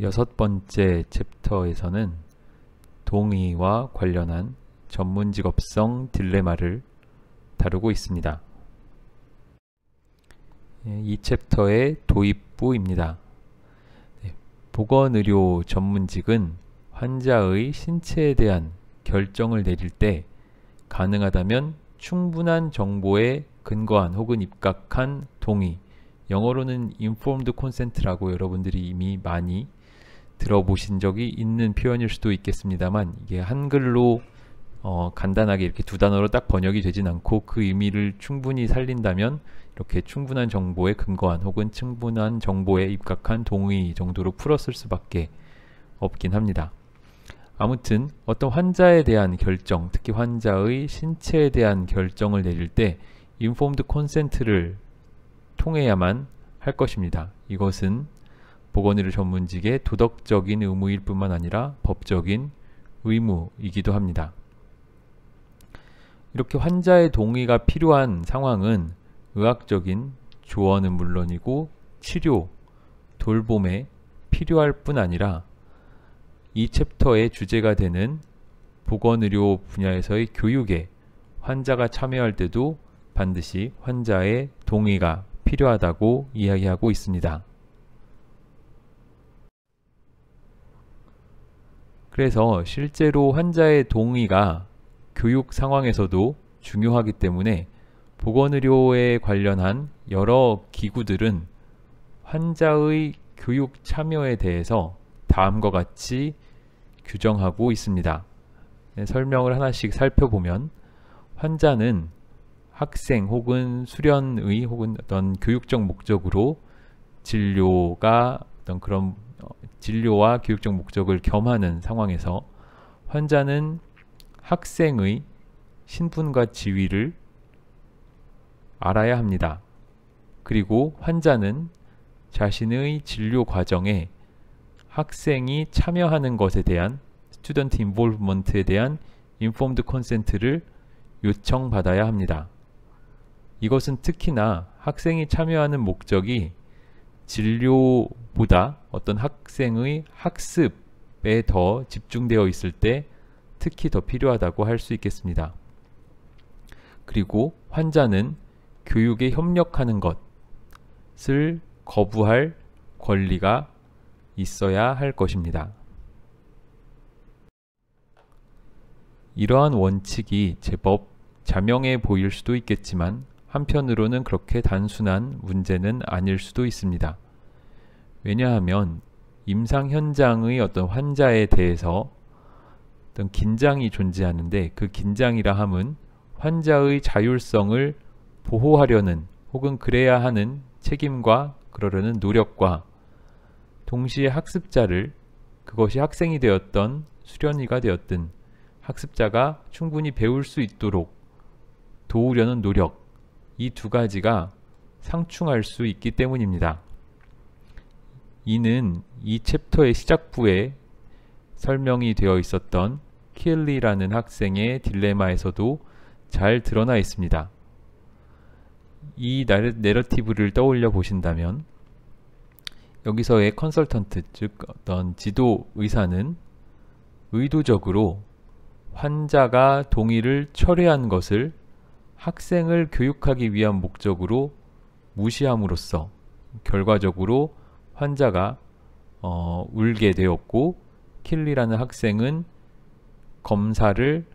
6번째 챕터에서는 동의와 관련한 전문직업성 딜레마를 다루고 있습니다. 이 챕터의 도입부입니다. 보건의료 전문직은 환자의 신체에 대한 결정을 내릴 때 가능하다면 충분한 정보에 근거한 혹은 입각한 동의, 영어로는 informed consent라고 여러분들이 이미 많이 들어보신 적이 있는 표현일 수도 있겠습니다만, 이게 한글로 간단하게 이렇게 두 단어로 딱 번역이 되진 않고 그 의미를 충분히 살린다면 이렇게 충분한 정보에 근거한 혹은 충분한 정보에 입각한 동의 정도로 풀었을 수밖에 없긴 합니다. 아무튼 어떤 환자에 대한 결정, 특히 환자의 신체에 대한 결정을 내릴 때 informed consent를 통해야만 할 것입니다. 이것은 보건의료 전문직의 도덕적인 의무일 뿐만 아니라 법적인 의무이기도 합니다. 이렇게 환자의 동의가 필요한 상황은 의학적인 조언은 물론이고 치료, 돌봄에 필요할 뿐 아니라 이 챕터의 주제가 되는 보건의료 분야에서의 교육에 환자가 참여할 때도 반드시 환자의 동의가 필요하다고 이야기하고 있습니다. 그래서 실제로 환자의 동의가 교육 상황에서도 중요하기 때문에 보건의료에 관련한 여러 기구들은 환자의 교육 참여에 대해서 다음과 같이 규정하고 있습니다. 설명을 하나씩 살펴보면, 환자는 학생 혹은 수련의 혹은 어떤 교육적 목적으로 진료가 어떤 그런 진료와 교육적 목적을 겸하는 상황에서 환자는 학생의 신분과 지위를 알아야 합니다. 그리고 환자는 자신의 진료 과정에 학생이 참여하는 것에 대한 스튜던트 인볼브먼트에 대한 인포음드 컨센트를 요청받아야 합니다. 이것은 특히나 학생이 참여하는 목적이 진료보다 어떤 학생의 학습에 더 집중되어 있을 때 특히 더 필요하다고 할 수 있겠습니다. 그리고 환자는 교육에 협력하는 것을 거부할 권리가 있어야 할 것입니다. 이러한 원칙이 제법 자명해 보일 수도 있겠지만 한편으로는 그렇게 단순한 문제는 아닐 수도 있습니다. 왜냐하면 임상 현장의 어떤 환자에 대해서 어떤 긴장이 존재하는데, 그 긴장이라 함은 환자의 자율성을 보호하려는 혹은 그래야 하는 책임과 그러려는 노력과 동시에 학습자를, 그것이 학생이 되었던 수련의가 되었든 학습자가 충분히 배울 수 있도록 도우려는 노력, 이 두 가지가 상충할 수 있기 때문입니다. 이는 이 챕터의 시작부에 설명이 되어 있었던 킬리라는 학생의 딜레마에서도 잘 드러나 있습니다. 이 내러티브를 떠올려 보신다면, 여기서의 컨설턴트, 즉 어떤 지도 의사는 의도적으로 환자가 동의를 철회한 것을 학생을 교육하기 위한 목적으로 무시함으로써 결과적으로 환자가 울게 되었고, 킬리라는 학생은 검사를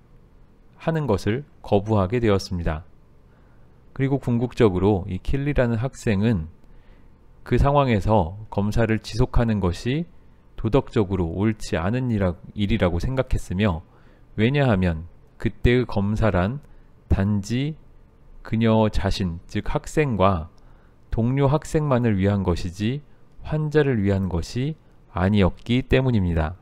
하는 것을 거부하게 되었습니다. 그리고 궁극적으로 이 킬리라는 학생은 그 상황에서 검사를 지속하는 것이 도덕적으로 옳지 않은 일이라고 생각했으며, 왜냐하면 그때의 검사란 단지 그녀 자신, 즉 학생과 동료 학생만을 위한 것이지 환자를 위한 것이 아니었기 때문입니다.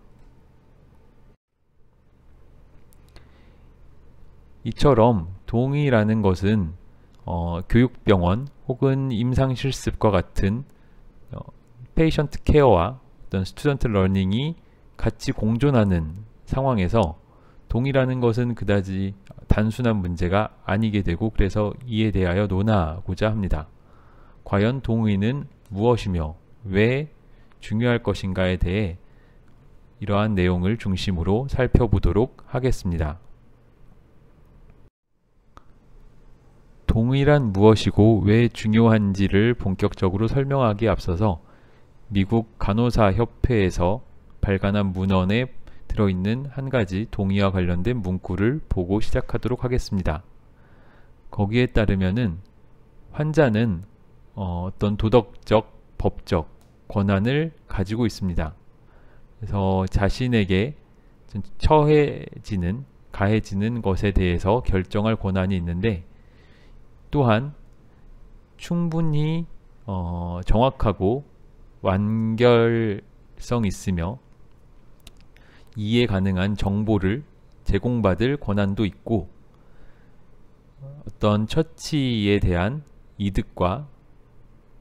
이처럼 동의라는 것은 교육병원 혹은 임상실습과 같은 페이션트 케어와 어떤 스튜던트 러닝이 같이 공존하는 상황에서 동의라는 것은 그다지 단순한 문제가 아니게 되고, 그래서 이에 대하여 논하고자 합니다. 과연 동의는 무엇이며 왜 중요할 것인가에 대해 이러한 내용을 중심으로 살펴보도록 하겠습니다. 동의란 무엇이고 왜 중요한지를 본격적으로 설명하기에 앞서서 미국 간호사 협회에서 발간한 문헌에 들어있는 한 가지 동의와 관련된 문구를 보고 시작하도록 하겠습니다. 거기에 따르면은 환자는 어떤 도덕적, 법적 권한을 가지고 있습니다. 그래서 자신에게 처해지는, 가해지는 것에 대해서 결정할 권한이 있는데, 또한 충분히 정확하고 완결성 있으며 이해 가능한 정보를 제공받을 권한도 있고, 어떤 처치에 대한 이득과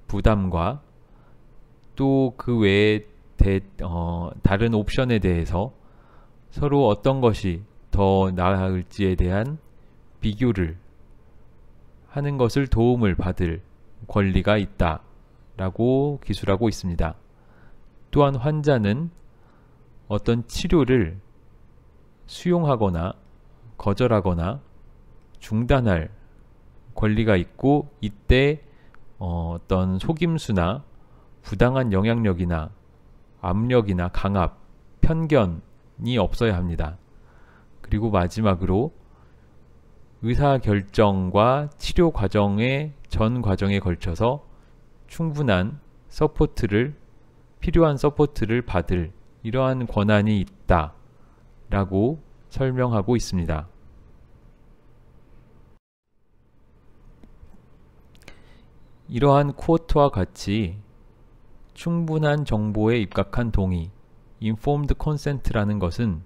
부담과 또 그 외에 다른 옵션에 대해서 서로 어떤 것이 더 나을지에 대한 비교를 하는 것을 도움을 받을 권리가 있다 라고 기술하고 있습니다. 또한 환자는 어떤 치료를 수용하거나 거절하거나 중단할 권리가 있고, 이때 어떤 속임수나 부당한 영향력이나 압력이나 강압, 편견이 없어야 합니다. 그리고 마지막으로 의사결정과 치료 과정의 전 과정에 걸쳐서 충분한 필요한 서포트를 받을 이러한 권한이 있다 라고 설명하고 있습니다. 이러한 쿼트와 같이 충분한 정보에 입각한 동의, informed consent라는 것은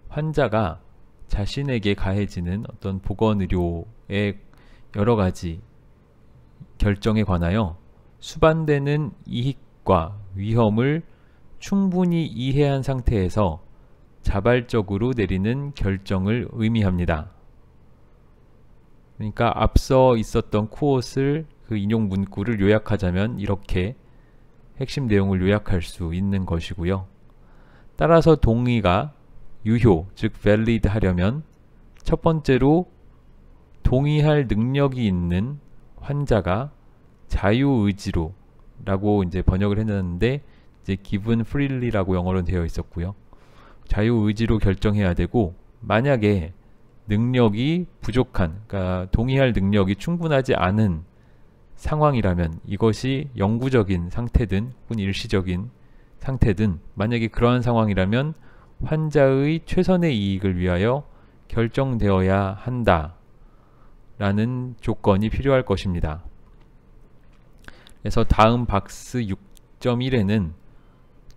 환자가 자신에게 가해지는 어떤 보건의료의 여러 가지 결정에 관하여 수반되는 이익과 위험을 충분히 이해한 상태에서 자발적으로 내리는 결정을 의미합니다. 그러니까 앞서 있었던 퀘엇을, 그 인용 문구를 요약하자면 이렇게 핵심 내용을 요약할 수 있는 것이고요. 따라서 동의가 유효, 즉 valid 하려면 첫 번째로 동의할 능력이 있는 환자가 자유의지로 라고 이제 번역을 했는데, 이제 given freely라고 영어로 되어 있었고요. 자유의지로 결정해야 되고, 만약에 능력이 부족한, 그러니까 동의할 능력이 충분하지 않은 상황이라면, 이것이 영구적인 상태든 혹은 일시적인 상태든, 만약에 그러한 상황이라면 환자의 최선의 이익을 위하여 결정되어야 한다 라는 조건이 필요할 것입니다. 그래서 다음 박스 6.1에는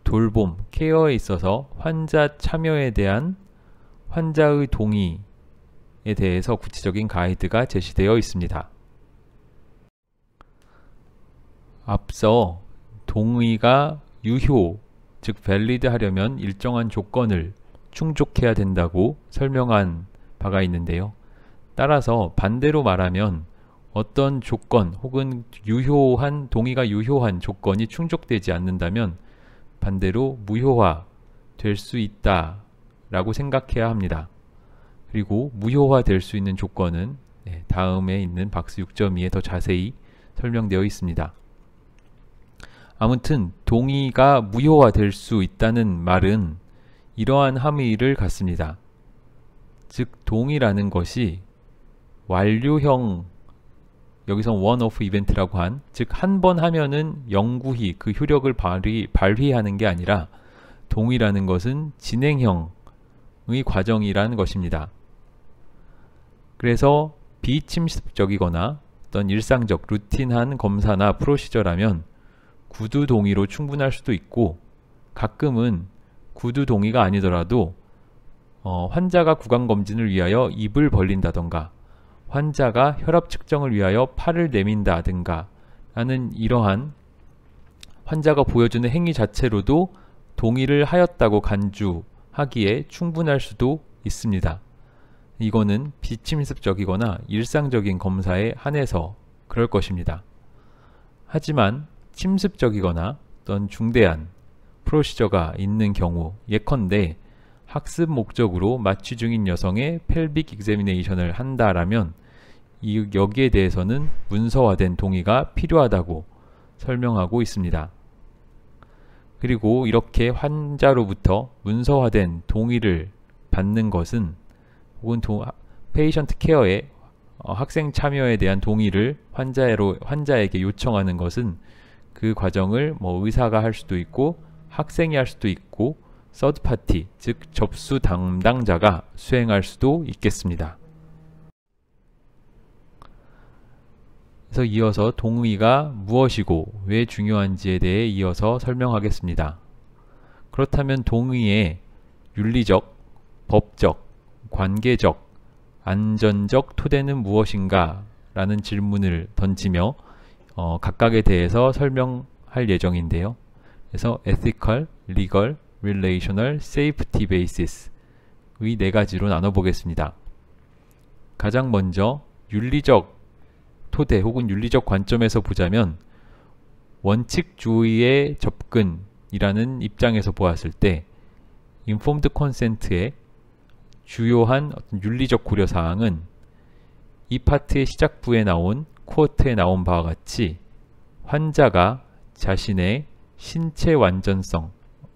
돌봄, 케어에 있어서 환자 참여에 대한 환자의 동의에 대해서 구체적인 가이드가 제시되어 있습니다. 앞서 동의가 유효, 즉 valid 하려면 일정한 조건을 충족해야 된다고 설명한 바가 있는데요. 따라서 반대로 말하면 어떤 조건 혹은 동의가 유효한 조건이 충족되지 않는다면 반대로 무효화 될 수 있다 라고 생각해야 합니다. 그리고 무효화 될 수 있는 조건은 다음에 있는 박스 6.2에 더 자세히 설명되어 있습니다. 아무튼 동의가 무효화 될 수 있다는 말은 이러한 함의를 갖습니다. 즉 동의라는 것이 완료형, 여기서 one-off 이벤트라고 한, 즉 한 번 하면은 영구히 그 효력을 발휘하는 게 아니라, 동의라는 것은 진행형의 과정이라는 것입니다. 그래서 비침습적이거나 어떤 일상적 루틴한 검사나 프로시저라면 구두 동의로 충분할 수도 있고, 가끔은 구두 동의가 아니더라도 환자가 구강검진을 위하여 입을 벌린다던가, 환자가 혈압 측정을 위하여 팔을 내민다든가 하는 이러한 환자가 보여주는 행위 자체로도 동의를 하였다고 간주하기에 충분할 수도 있습니다. 이거는 비침습적이거나 일상적인 검사에 한해서 그럴 것입니다. 하지만 침습적이거나 어떤 중대한 프로시저가 있는 경우, 예컨대 학습 목적으로 마취 중인 여성의 펠빅 익자미네이션을 한다라면 여기에 대해서는 문서화된 동의가 필요하다고 설명하고 있습니다. 그리고 이렇게 환자로부터 문서화된 동의를 받는 것은, 혹은 페이션트 케어에 학생 참여에 대한 동의를 환자에게 요청하는 것은 그 과정을 의사가 할 수도 있고 학생이 할 수도 있고 서드파티, 즉 접수 담당자가 수행할 수도 있겠습니다. 그래서 이어서 동의가 무엇이고 왜 중요한지에 대해 이어서 설명하겠습니다. 그렇다면 동의의 윤리적, 법적, 관계적, 안전적 토대는 무엇인가? 라는 질문을 던지며 각각에 대해서 설명할 예정인데요. 그래서 ethical, legal, relational, safety basis 의 네 가지로 나눠보겠습니다. 가장 먼저 윤리적 토대 혹은 윤리적 관점에서 보자면, 원칙주의의 접근이라는 입장에서 보았을 때 informed consent의 주요한 윤리적 고려사항은 이 파트의 시작부에 나온 쿼트에 나온 바와 같이 환자가 자신의 신체 완전성,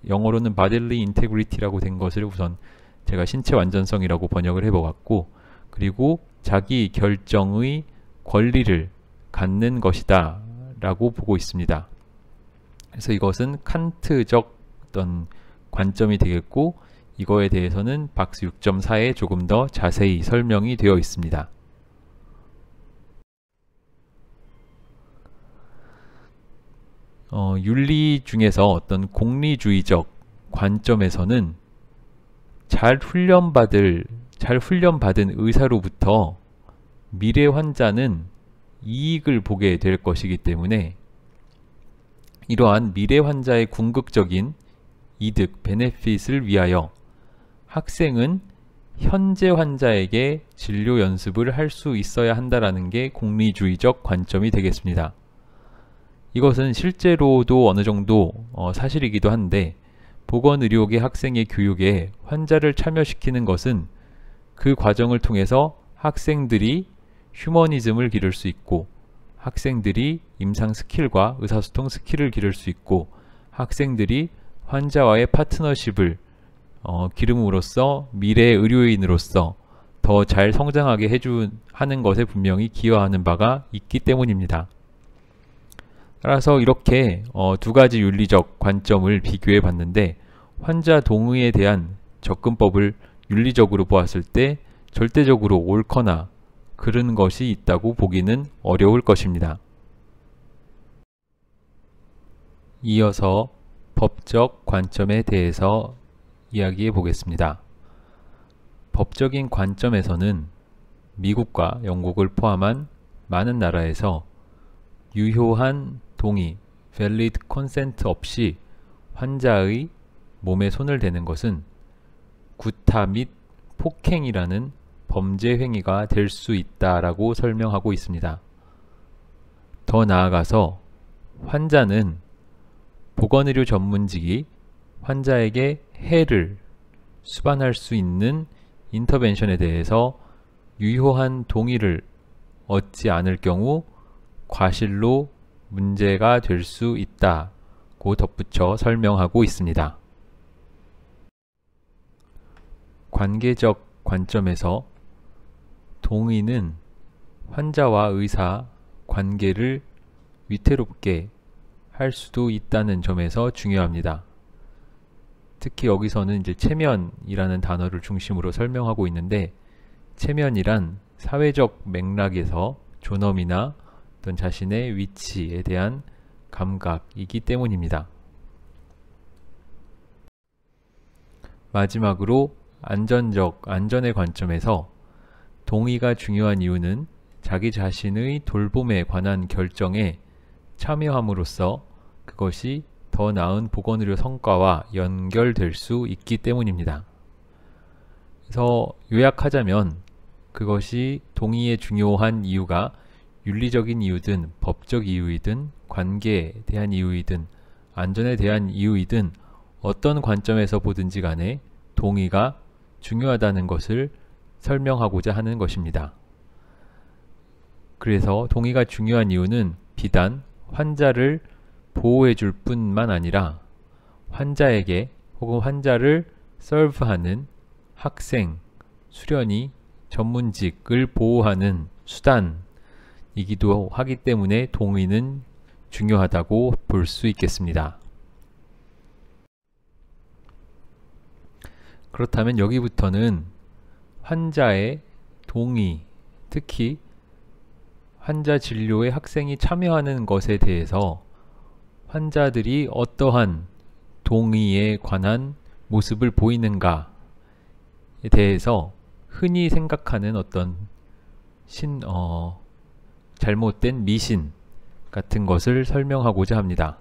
영어로는 bodily integrity라고 된 것을 우선 제가 신체 완전성이라고 번역을 해보았고, 그리고 자기 결정의 권리를 갖는 것이다 라고 보고 있습니다. 그래서 이것은 칸트적 어떤 관점이 되겠고, 이거에 대해서는 박스 6.4에 조금 더 자세히 설명이 되어 있습니다. 윤리 중에서 어떤 공리주의적 관점에서는 잘 훈련받은 의사로부터 미래 환자는 이익을 보게 될 것이기 때문에 이러한 미래 환자의 궁극적인 이득, 베네핏을 위하여 학생은 현재 환자에게 진료 연습을 할 수 있어야 한다라는 게 공리주의적 관점이 되겠습니다. 이것은 실제로도 어느 정도 사실이기도 한데, 보건의료계 학생의 교육에 환자를 참여시키는 것은 그 과정을 통해서 학생들이 휴머니즘을 기를 수 있고, 학생들이 임상 스킬과 의사소통 스킬을 기를 수 있고, 학생들이 환자와의 파트너십을 기름으로써 미래의 의료인으로서 더 잘 성장하게 하는 것에 분명히 기여하는 바가 있기 때문입니다. 따라서 이렇게 두 가지 윤리적 관점을 비교해 봤는데, 환자 동의에 대한 접근법을 윤리적으로 보았을 때 절대적으로 옳거나 그른 것이 있다고 보기는 어려울 것입니다. 이어서 법적 관점에 대해서 이야기해 보겠습니다. 법적인 관점에서는 미국과 영국을 포함한 많은 나라에서 유효한 동의, valid consent 없이 환자의 몸에 손을 대는 것은 구타 및 폭행이라는 범죄 행위가 될 수 있다라고 설명하고 있습니다. 더 나아가서 환자는 보건의료 전문직이 환자에게 해를 수반할 수 있는 인터벤션에 대해서 유효한 동의를 얻지 않을 경우 과실로 문제가 될 수 있다고 덧붙여 설명하고 있습니다. 관계적 관점에서 동의는 환자와 의사 관계를 위태롭게 할 수도 있다는 점에서 중요합니다. 특히 여기서는 이제 체면이라는 단어를 중심으로 설명하고 있는데, 체면이란 사회적 맥락에서 존엄이나 어떤 자신의 위치에 대한 감각이기 때문입니다. 마지막으로 안전의 관점에서 동의가 중요한 이유는 자기 자신의 돌봄에 관한 결정에 참여함으로써 그것이 더 나은 보건의료 성과와 연결될 수 있기 때문입니다. 그래서 요약하자면 그것이 동의의 중요한 이유가 윤리적인 이유든 법적 이유이든 관계에 대한 이유이든 안전에 대한 이유이든 어떤 관점에서 보든지 간에 동의가 중요하다는 것을 설명하고자 하는 것입니다. 그래서 동의가 중요한 이유는 비단 환자를 보호해 줄 뿐만 아니라 환자에게 혹은 환자를 서브하는 학생, 수련의, 전문직을 보호하는 수단이기도 하기 때문에 동의는 중요하다고 볼 수 있겠습니다. 그렇다면 여기부터는 환자의 동의, 특히 환자 진료에 학생이 참여하는 것에 대해서 환자들이 어떠한 동의에 관한 모습을 보이는가에 대해서 흔히 생각하는 어떤 잘못된 미신 같은 것을 설명하고자 합니다.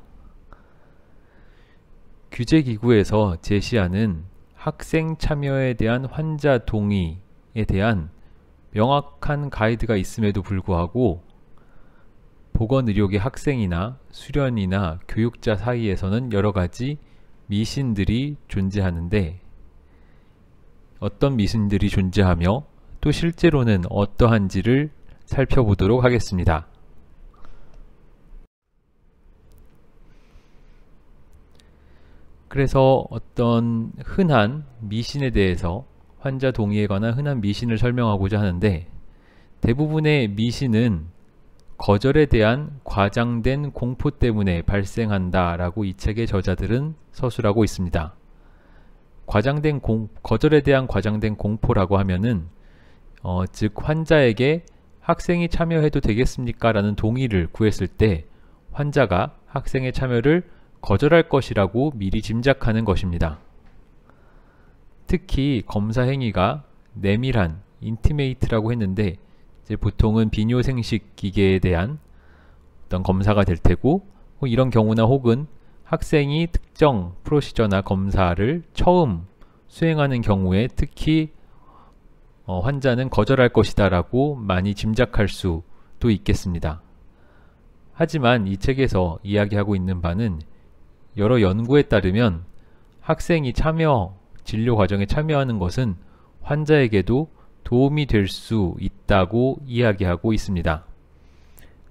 규제기구에서 제시하는 학생 참여에 대한 환자 동의에 대한 명확한 가이드가 있음에도 불구하고 보건의료계 학생이나 수련이나 교육자 사이에서는 여러 가지 미신들이 존재하는데 어떤 미신들이 존재하며 또 실제로는 어떠한지를 살펴보도록 하겠습니다. 그래서 어떤 흔한 미신에 대해서 환자 동의에 관한 흔한 미신을 설명하고자 하는데 대부분의 미신은 거절에 대한 과장된 공포 때문에 발생한다 라고 이 책의 저자들은 서술하고 있습니다. 거절에 대한 과장된 공포라고 하면은 즉 환자에게 학생이 참여해도 되겠습니까? 라는 동의를 구했을 때 환자가 학생의 참여를 거절할 것이라고 미리 짐작하는 것입니다. 특히 검사 행위가 내밀한 인티메이트라고 했는데 이제 보통은 비뇨생식 기계에 대한 어떤 검사가 될 테고 이런 경우나 혹은 학생이 특정 프로시저나 검사를 처음 수행하는 경우에 특히 환자는 거절할 것이다 라고 많이 짐작할 수도 있겠습니다. 하지만 이 책에서 이야기하고 있는 바는 여러 연구에 따르면 학생이 진료 과정에 참여하는 것은 환자에게도 도움이 될 수 있다고 이야기하고 있습니다.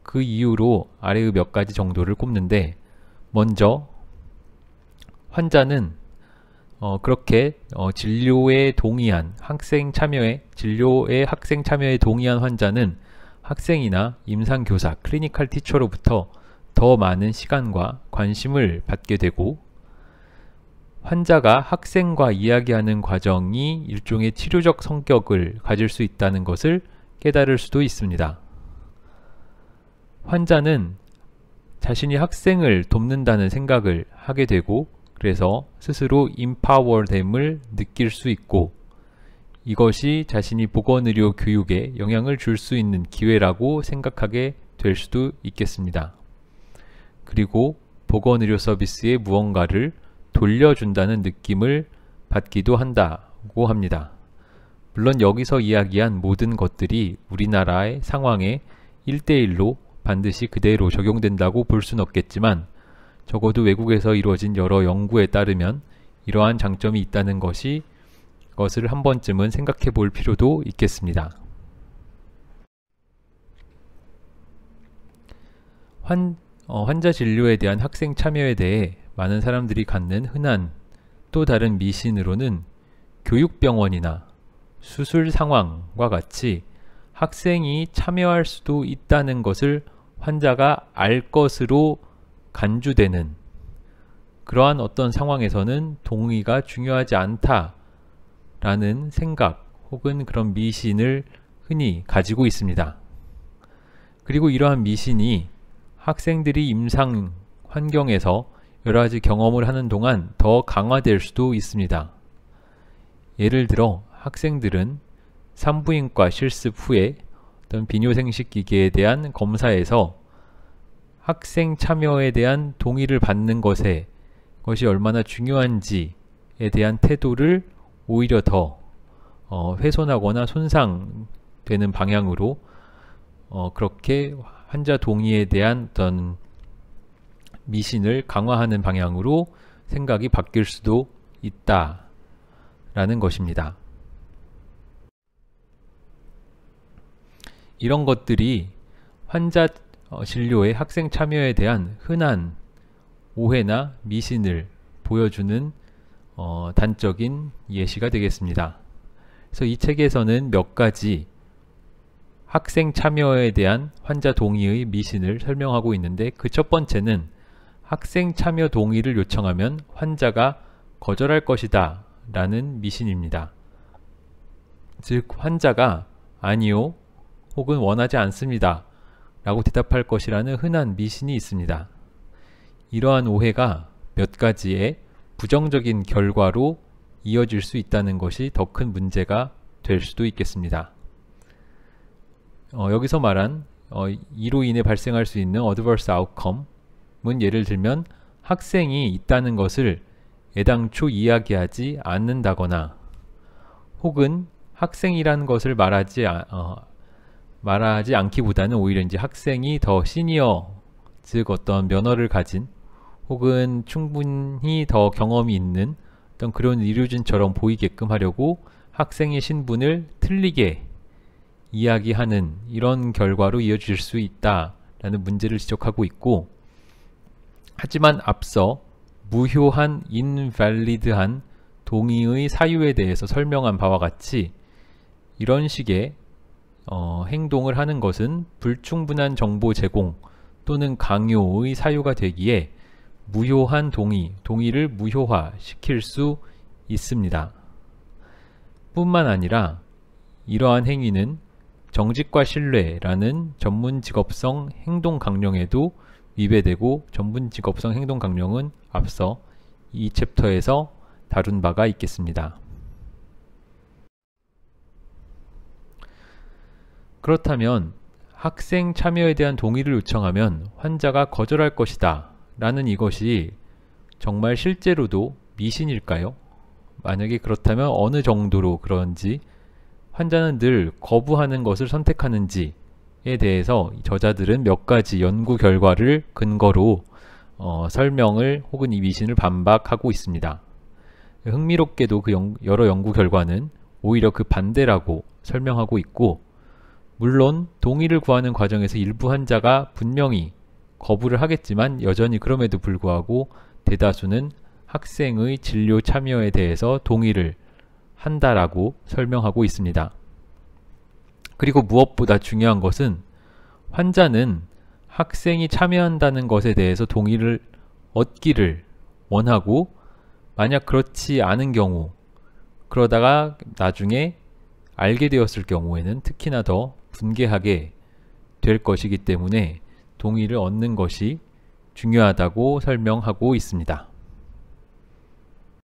그 이유로 아래의 몇 가지 정도를 꼽는데 먼저 환자는 그렇게 진료에 동의한 진료에 학생 참여에 동의한 환자는 학생이나 임상교사, 클리니컬 티처로부터 더 많은 시간과 관심을 받게 되고 환자가 학생과 이야기하는 과정이 일종의 치료적 성격을 가질 수 있다는 것을 깨달을 수도 있습니다. 환자는 자신이 학생을 돕는다는 생각을 하게 되고 그래서 스스로 empower됨을 느낄 수 있고 이것이 자신이 보건의료 교육에 영향을 줄 수 있는 기회라고 생각하게 될 수도 있겠습니다. 그리고 보건의료 서비스에 무언가를 돌려준다는 느낌을 받기도 한다고 합니다. 물론 여기서 이야기한 모든 것들이 우리나라의 상황에 1대1로 반드시 그대로 적용된다고 볼 수는 없겠지만 적어도 외국에서 이루어진 여러 연구에 따르면 이러한 장점이 있다는 것을 한 번쯤은 생각해 볼 필요도 있겠습니다. 환자 진료에 대한 학생 참여에 대해 많은 사람들이 갖는 흔한 또 다른 미신으로는 교육병원이나 수술 상황과 같이 학생이 참여할 수도 있다는 것을 환자가 알 것으로 간주되는 그러한 어떤 상황에서는 동의가 중요하지 않다라는 생각 혹은 그런 미신을 흔히 가지고 있습니다. 그리고 이러한 미신이 학생들이 임상 환경에서 여러가지 경험을 하는 동안 더 강화될 수도 있습니다. 예를 들어 학생들은 산부인과 실습 후에 어떤 비뇨생식 기계에 대한 검사에서 학생 참여에 대한 동의를 받는 것이 얼마나 중요한지에 대한 태도를 오히려 더 훼손하거나 손상되는 방향으로 그렇게 환자 동의에 대한 어떤 미신을 강화하는 방향으로 생각이 바뀔 수도 있다라는 것입니다. 이런 것들이 환자 진료의 학생 참여에 대한 흔한 오해나 미신을 보여주는 단적인 예시가 되겠습니다. 그래서 이 책에서는 몇 가지 학생 참여에 대한 환자 동의의 미신을 설명하고 있는데, 그 첫 번째는 학생 참여 동의를 요청하면 환자가 거절할 것이다 라는 미신입니다. 즉, 환자가 아니요 혹은 원하지 않습니다 라고 대답할 것이라는 흔한 미신이 있습니다. 이러한 오해가 몇 가지의 부정적인 결과로 이어질 수 있다는 것이 더 큰 문제가 될 수도 있겠습니다. 여기서 말한 이로 인해 발생할 수 있는 adverse outcome은 예를 들면 학생이 있다는 것을 애당초 이야기하지 않는다거나, 혹은 학생이라는 것을 말하지 않기보다는 오히려 이제 학생이 더 시니어, 즉 어떤 면허를 가진 혹은 충분히 더 경험이 있는 어떤 그런 의료진처럼 보이게끔 하려고 학생의 신분을 틀리게 이야기하는 이런 결과로 이어질 수 있다라는 문제를 지적하고 있고, 하지만 앞서 무효한 invalid한 동의의 사유에 대해서 설명한 바와 같이 이런 식의 행동을 하는 것은 불충분한 정보 제공 또는 강요의 사유가 되기에 무효한 동의를 무효화시킬 수 있습니다. 뿐만 아니라 이러한 행위는 정직과 신뢰라는 전문직업성 행동 강령에도 위배되고, 전문직업성 행동 강령은 앞서 이 챕터에서 다룬 바가 있겠습니다. 그렇다면 학생 참여에 대한 동의를 요청하면 환자가 거절할 것이다 라는 이것이 정말 실제로도 미신일까요? 만약에 그렇다면 어느 정도로 그런지, 환자는 늘 거부하는 것을 선택하는지에 대해서 저자들은 몇 가지 연구 결과를 근거로 설명을 혹은 이 미신을 반박하고 있습니다. 흥미롭게도 그 여러 연구 결과는 오히려 그 반대라고 설명하고 있고, 물론 동의를 구하는 과정에서 일부 환자가 분명히 거부를 하겠지만 여전히 그럼에도 불구하고 대다수는 학생의 진료 참여에 대해서 동의를 한다라고 설명하고 있습니다. 그리고 무엇보다 중요한 것은 환자는 학생이 참여한다는 것에 대해서 동의를 얻기를 원하고, 만약 그렇지 않은 경우, 그러다가 나중에 알게 되었을 경우에는 특히나 더 분개하게 될 것이기 때문에 동의를 얻는 것이 중요하다고 설명하고 있습니다.